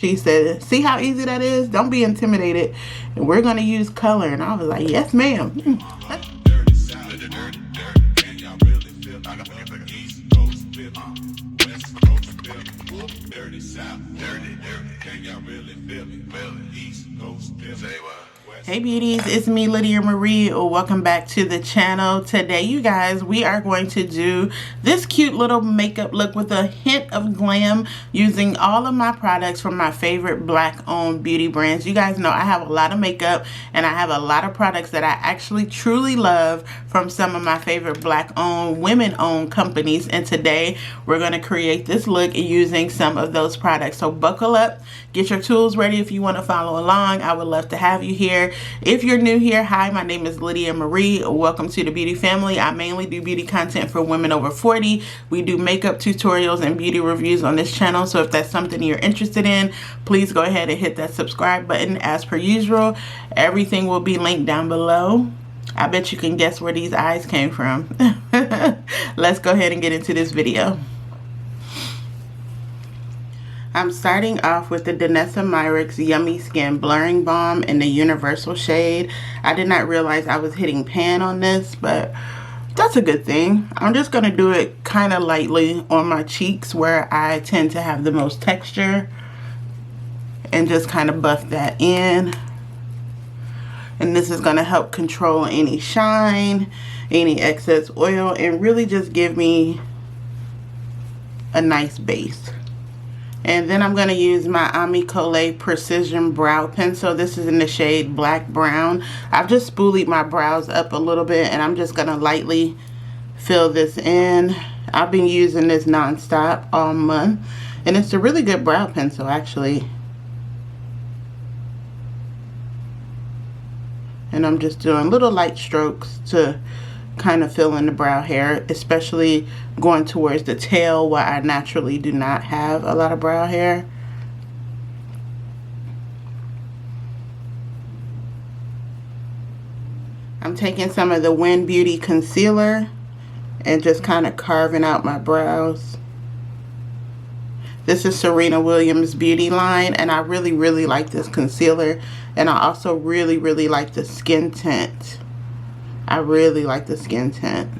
She said, see how easy that is? Don't be intimidated. And we're going to use color. And I was like, yes, ma'am. Hey beauties, it's me, Lydia Marie. Welcome back to the channel. Today, you guys, we are going to do this cute little makeup look with a hint of glam using all of my products from my favorite Black-owned beauty brands. You guys know I have a lot of makeup and I have a lot of products that I actually truly love from some of my favorite Black-owned, women-owned companies. And today, we're going to create this look using some of those products. So buckle up, get your tools ready if you want to follow along. I would love to have you here. If you're new here, hi, my name is Lydia Marie. Welcome to the beauty family. I mainly do beauty content for women over 40. We do makeup tutorials and beauty reviews on this channel. So if that's something you're interested in, please go ahead and hit that subscribe button. As per usual, everything will be linked down below. I bet you can guess where these eyes came from. Let's go ahead and get into this video. I'm starting off with the Danessa Myricks Yummy Skin Blurring Balm in the Universal shade. I did not realize I was hitting pan on this, but that's a good thing. I'm just going to do it kind of lightly on my cheeks where I tend to have the most texture, and just kind of buff that in. And this is going to help control any shine, any excess oil, and really just give me a nice base. And then I'm going to use my Ami Colé Precision Brow Pencil. This is in the shade Black Brown. I've just spoolied my brows up a little bit, and I'm just going to lightly fill this in. I've been using this nonstop all month, and it's a really good brow pencil, actually. And I'm just doing little light strokes to kind of fill in the brow hair, especially going towards the tail where I naturally do not have a lot of brow hair. I'm taking some of the Win Beauty concealer and just kind of carving out my brows. This is Serena Williams Beauty line, and I really like this concealer, and I also really like the skin tint. I really like the skin tint.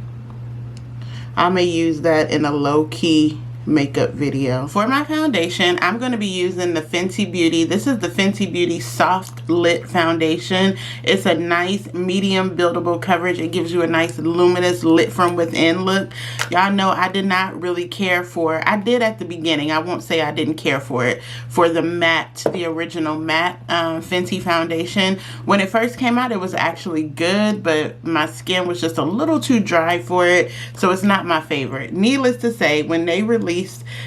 I may use that in a low-key makeup video. For my foundation, I'm going to be using the Fenty Beauty. This is the Fenty Beauty Soft Lit Foundation. It's a nice medium buildable coverage. It gives you a nice luminous lit from within look. Y'all know I did not really care for, I did at the beginning, I won't say I didn't care for it, for the matte, the original matte Fenty foundation. When it first came out, it was actually good, but my skin was just a little too dry for it, so it's not my favorite. Needless to say, when they released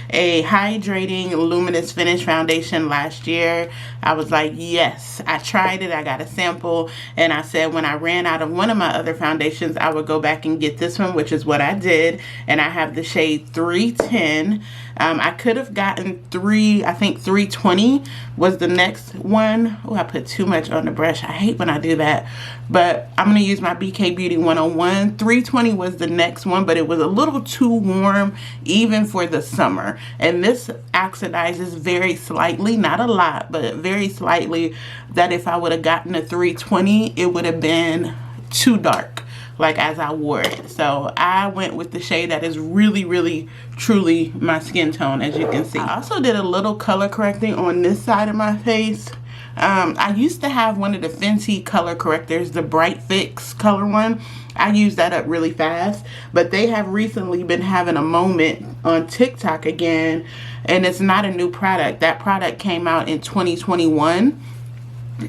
a hydrating luminous finish foundation last year, I was like, yes. I tried it, I got a sample, and I said when I ran out of one of my other foundations, I would go back and get this one, which is what I did. And I have the shade 310. I could have gotten I think 320 was the next one. Oh, I put too much on the brush. I hate when I do that. But I'm going to use my BK Beauty 101. 320 was the next one, but it was a little too warm even for the summer. And this oxidizes very slightly, not a lot, but very slightly, that if I would have gotten a 320, it would have been too dark, like as I wore it. So I went with the shade that is really truly my skin tone, as you can see. I also did a little color correcting on this side of my face. I used to have one of the Fenty color correctors, the Bright Fix color one. I used that up really fast, but they have recently been having a moment on TikTok again, and it's not a new product. That product came out in 2021.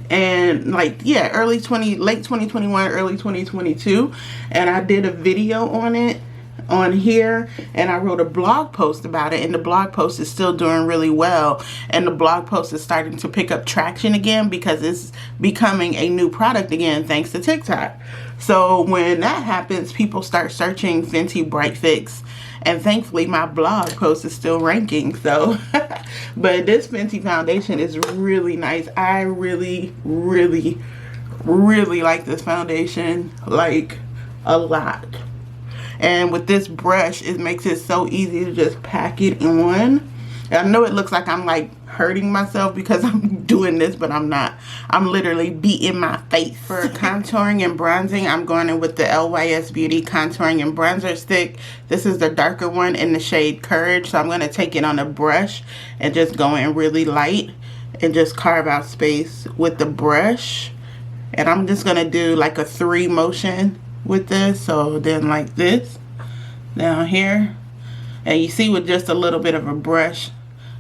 And like, yeah, late 2021, early 2022, and I did a video on it on here, and I wrote a blog post about it, and the blog post is still doing really well, and the blog post is starting to pick up traction again because it's becoming a new product again thanks to TikTok. So when that happens, people start searching Fenty Bright Fix, and thankfully my blog post is still ranking. So but this Fenty foundation is really nice. I really like this foundation, like a lot. And with this brush, it makes it so easy to just pack it on. And I know it looks like I'm like hurting myself because I'm doing this, but I'm not. I'm literally beating my face. For contouring and bronzing, I'm going in with the LYS Beauty Contouring and Bronzer Stick. This is the darker one in the shade Courage. So I'm going to take it on a brush and just go in really light and just carve out space with the brush. And I'm just going to do like a 3 motion with this. So then like this down here. And you see, with just a little bit of a brush,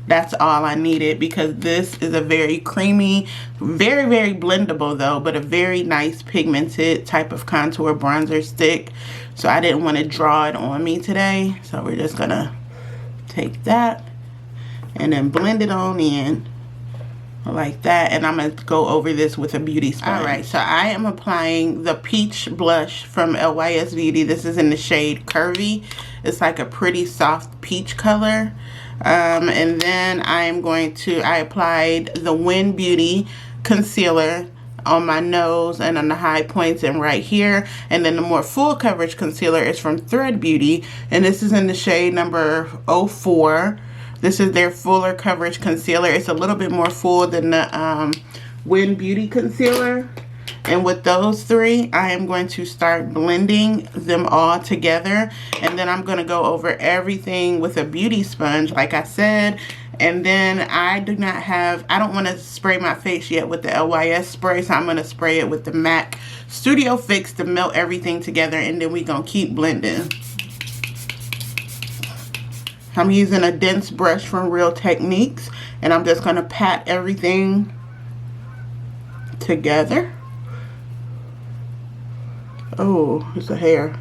that's all I needed, because this is a very creamy, very, very blendable though, but a very nice pigmented type of contour bronzer stick. So I didn't want to draw it on me today. So we're just going to take that and then blend it on in like that. And I'm going to go over this with a beauty sponge. Alright, so I am applying the Peach Blush from LYS Beauty. This is in the shade Curvy. It's like a pretty soft peach color. And then I applied the Win Beauty concealer on my nose and on the high points and right here. And then the more full coverage concealer is from Thread Beauty. And this is in the shade number 04. This is their fuller coverage concealer. It's a little bit more full than the Win Beauty concealer. And with those 3, I am going to start blending them all together. And then I'm going to go over everything with a beauty sponge, like I said. And then I don't want to spray my face yet with the LYS spray. So I'm going to spray it with the MAC Studio Fix to melt everything together. And then we're going to keep blending. I'm using a dense brush from Real Techniques. And I'm just going to pat everything together. Oh, it's a hair.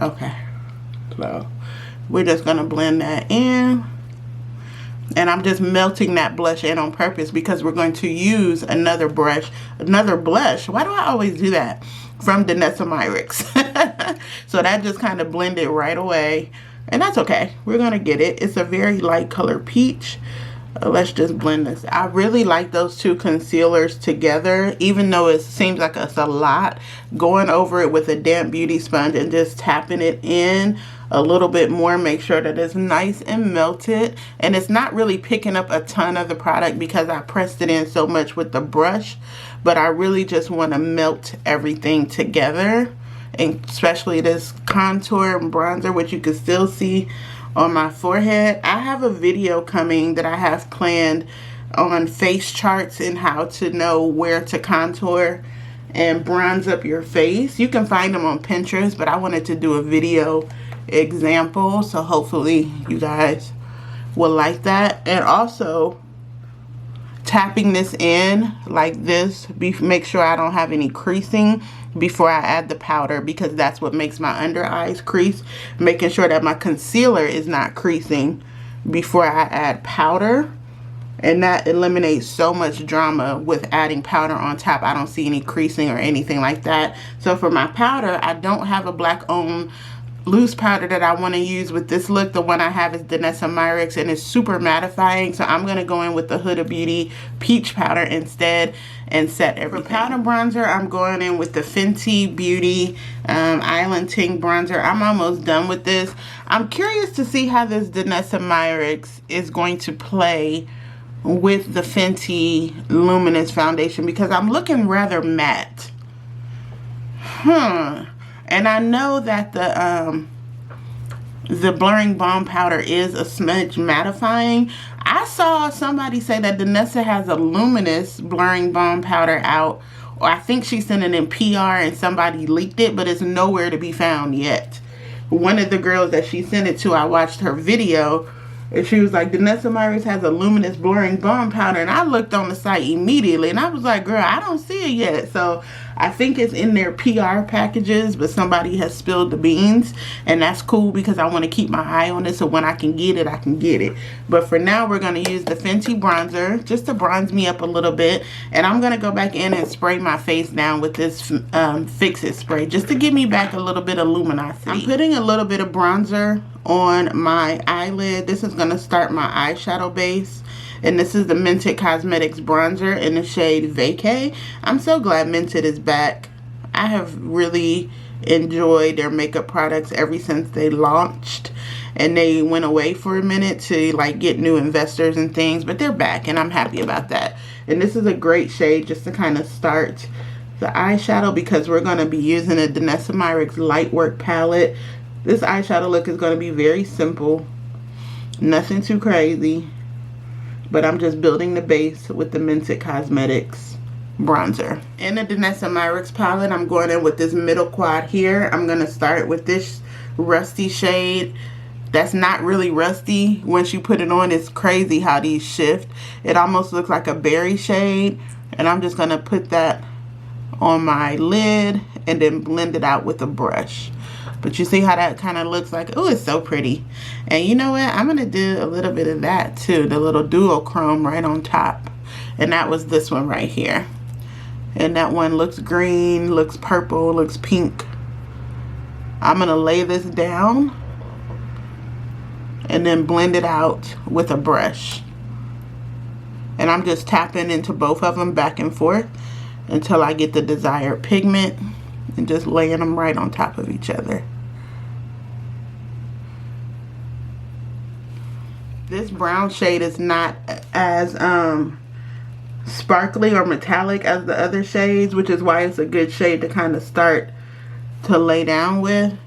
Okay. So we're just going to blend that in. And I'm just melting that blush in on purpose because we're going to use another blush. Why do I always do that? From Danessa Myricks. So that just kind of blended right away. And that's okay. We're going to get it. It's a very light color peach. Let's just blend this. I really like those 2 concealers together, even though it seems like it's a lot. Going over it with a damp beauty sponge and just tapping it in a little bit more, make sure that it's nice and melted. And it's not really picking up a ton of the product because I pressed it in so much with the brush. But I really just want to melt everything together, and especially this contour and bronzer, which you can still see on my forehead. I have a video coming that I have planned on face charts and how to know where to contour and bronze up your face. You can find them on Pinterest, but I wanted to do a video example, so hopefully you guys will like that. And also tapping this in like this, make sure I don't have any creasing before I add the powder, because that's what makes my under eyes crease. Making sure that my concealer is not creasing before I add powder, and that eliminates so much drama with adding powder on top. I don't see any creasing or anything like that. So for my powder, I don't have a black owned loose powder that I want to use with this look. The one I have is Danessa Myricks, and it's super mattifying. So I'm going to go in with the Huda Beauty peach powder instead and set everything. For powder bronzer, I'm going in with the Fenty Beauty Island Ting bronzer. I'm almost done with this. I'm curious to see how this Danessa Myricks is going to play with the Fenty Luminous foundation, because I'm looking rather matte. And I know that the blurring balm powder is a smudge mattifying. I saw somebody say that Danessa has a luminous blurring balm powder out, or I think she sent it in PR and somebody leaked it, but it's nowhere to be found yet. One of the girls that she sent it to, I watched her video, and she was like, Danessa Myricks has a luminous blurring balm powder. And I looked on the site immediately, and I was like, girl, I don't see it yet. So I think it's in their PR packages, but somebody has spilled the beans. And that's cool, because I want to keep my eye on it, so when I can get it, I can get it. But for now, we're going to use the Fenty bronzer just to bronze me up a little bit. And I'm going to go back in and spray my face down with this Fix It spray, just to give me back a little bit of luminosity. I'm putting a little bit of bronzer on my eyelid. This is going to start my eyeshadow base, and this is the Mented Cosmetics bronzer in the shade Vacay. I'm so glad Mented is back. I have really enjoyed their makeup products ever since they launched, and they went away for a minute to like get new investors and things, but they're back and I'm happy about that. And this is a great shade just to kind of start the eyeshadow, because we're going to be using a Danessa Myricks Lightwork palette. This eyeshadow look is going to be very simple, nothing too crazy, but I'm just building the base with the Mented Cosmetics bronzer. In the Danessa Myricks palette, I'm going in with this middle quad here. I'm going to start with this rusty shade. That's not really rusty. Once you put it on, it's crazy how these shift. It almost looks like a berry shade, and I'm just going to put that on my lid and then blend it out with a brush. But you see how that kind of looks like? Oh, it's so pretty. And you know what? I'm going to do a little bit of that too, the little duochrome right on top. And that was this one right here. And that one looks green, looks purple, looks pink. I'm going to lay this down and then blend it out with a brush. And I'm just tapping into both of them back and forth until I get the desired pigment, and just laying them right on top of each other. This brown shade is not as sparkly or metallic as the other shades, which is why it's a good shade to kind of start to lay down with.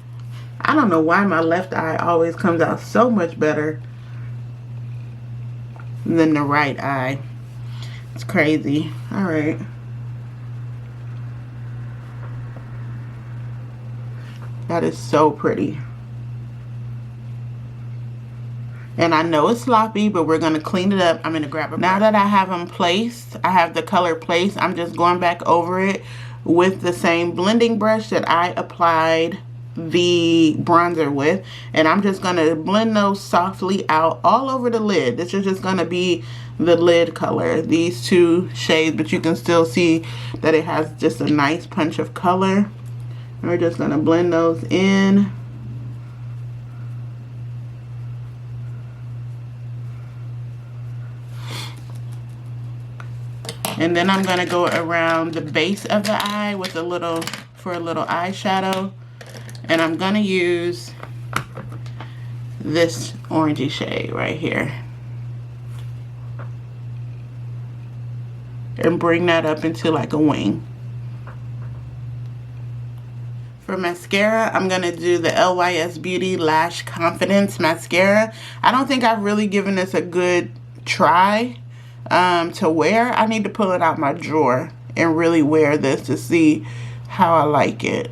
I don't know why my left eye always comes out so much better than the right eye. It's crazy. All right. That is so pretty. And I know it's sloppy, but we're going to clean it up. I'm going to grab it. Now that I have them placed, I have the color placed, I'm just going back over it with the same blending brush that I applied the bronzer with. And I'm just going to blend those softly out all over the lid. This is just going to be the lid color, these two shades, but you can still see that it has just a nice punch of color. We're just going to blend those in. And then I'm going to go around the base of the eye with a little eyeshadow. And I'm going to use this orangey shade right here. And bring that up into like a wing. For mascara, I'm going to do the LYS Beauty Lash Confidence Mascara. I don't think I've really given this a good try to wear. I need to pull it out my drawer and really wear this to see how I like it.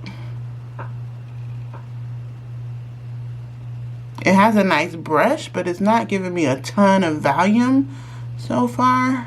It has a nice brush, but it's not giving me a ton of volume so far.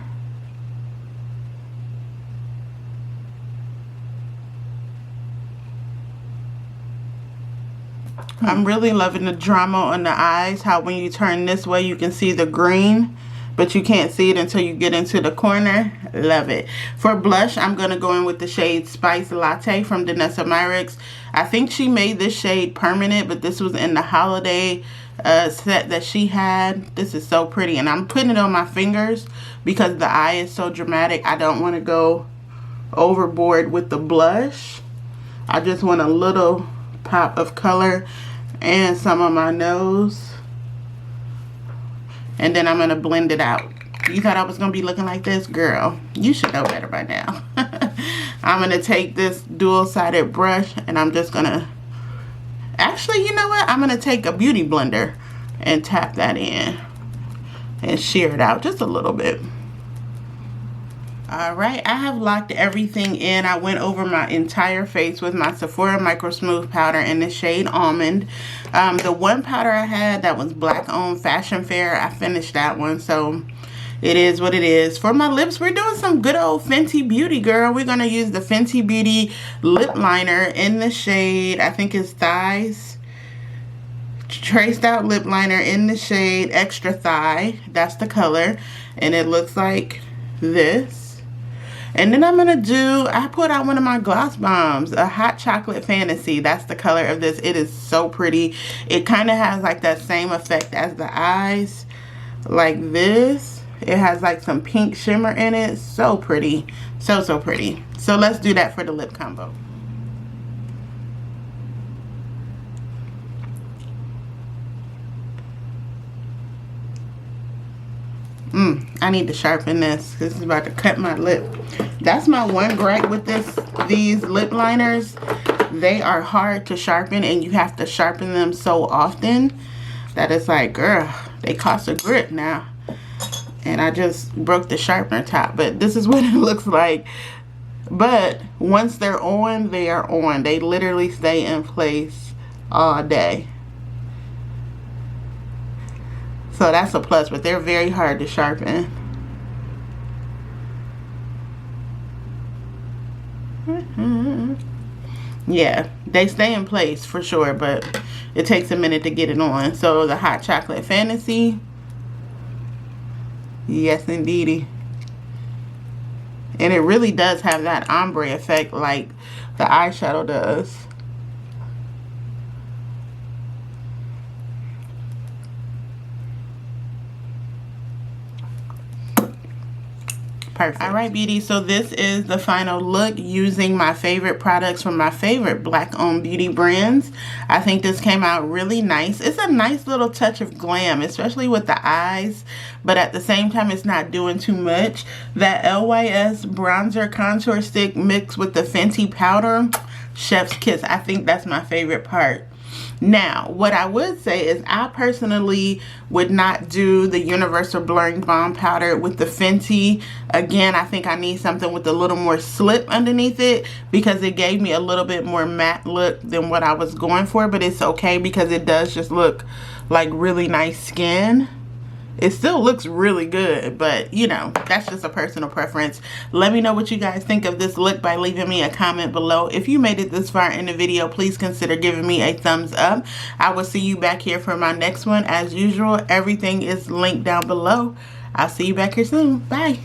I'm really loving the drama on the eyes, how when you turn this way you can see the green, but you can't see it until you get into the corner. Love it. For blush, I'm going to go in with the shade Spice Latte from Danessa Myricks. I think she made this shade permanent, but this was in the holiday set that she had. This is so pretty, and I'm putting it on my fingers because the eye is so dramatic. I don't want to go overboard with the blush. I just want a little pop of color and some on my nose, and then I'm going to blend it out. You thought I was going to be looking like this? Girl, you should know better by now. I'm going to take this dual-sided brush, and I'm just going to, actually, you know what? I'm going to take a beauty blender and tap that in and shear it out just a little bit. Alright, I have locked everything in. I went over my entire face with my Sephora Micro Smooth powder in the shade Almond. The one powder I had that was black on Fashion Fair, I finished that one, so it is what it is. For my lips, we're doing some good old Fenty Beauty, girl. We're going to use the Fenty Beauty lip liner in the shade, I think it's Thighs. Traced out lip liner in the shade Extra Thigh. That's the color, and it looks like this. And then I'm going to do, I put out one of my gloss bombs, a Hot Chocolate Fantasy. That's the color of this. It is so pretty. It kind of has like that same effect as the eyes, like this. It has like some pink shimmer in it. So pretty. So, so pretty. So let's do that for the lip combo. I need to sharpen this. This is about to cut my lip. That's my one gripe with these lip liners. They are hard to sharpen, and you have to sharpen them so often that it's like, girl, they cost a grip now. And I just broke the sharpener top, but this is what it looks like. But once they're on, they are on. They literally stay in place all day. So that's a plus, but they're very hard to sharpen. Yeah, they stay in place for sure, but it takes a minute to get it on. So the Hot Chocolate Fantasy. Yes, indeedy. And it really does have that ombre effect like the eyeshadow does. Perfect. All right, beauty, so this is the final look using my favorite products from my favorite black owned beauty brands. I think this came out really nice. It's a nice little touch of glam, especially with the eyes, but at the same time it's not doing too much. That LYS bronzer contour stick mixed with the Fenty powder, chef's kiss. I think that's my favorite part. Now, what I would say is I personally would not do the Universal Blurring Balm Powder with the Fenty. Again, I think I need something with a little more slip underneath it because it gave me a little bit more matte look than what I was going for, but it's okay because it does just look like really nice skin. It still looks really good, but you know, that's just a personal preference. Let me know what you guys think of this look by leaving me a comment below. If you made it this far in the video, please consider giving me a thumbs up. I will see you back here for my next one. As usual, everything is linked down below. I'll see you back here soon. Bye.